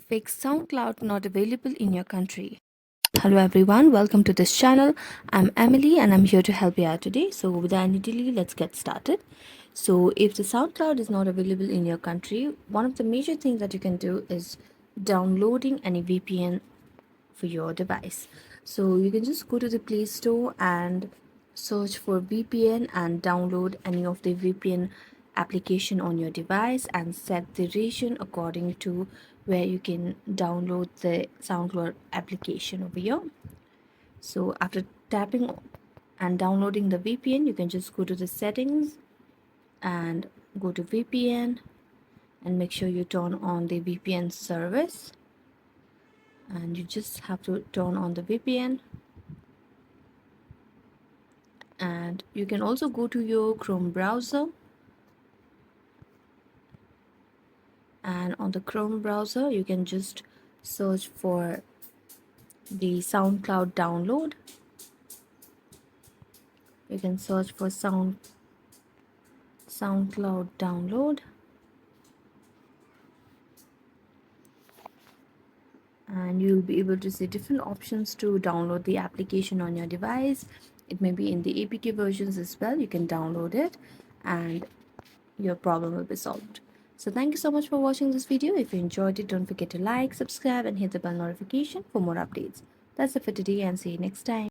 fix SoundCloud not available in your country. Hello everyone, welcome to this channel. I'm Emily and I'm here to help you out today. So without any delay, let's get started. So if the SoundCloud is not available in your country, one of the major things that you can do is downloading any VPN for your device. So you can just go to the Play Store and search for VPN and download any of the VPN application on your device and set the region according to where you can download the SoundCloud application over here. So after tapping and downloading the VPN, you can just go to the settings and go to VPN and make sure you turn on the VPN service, and you just have to turn on the VPN. And you can also go to your Chrome browser, and on the Chrome browser you can just search for the SoundCloud download. You can search for SoundCloud download, and you'll be able to see different options to download the application on your device. It may be in the APK versions as well. You can download it and your problem will be solved. So thank you so much for watching this video. If you enjoyed it, don't forget to like, subscribe and hit the bell notification for more updates. That's it for today, and see you next time.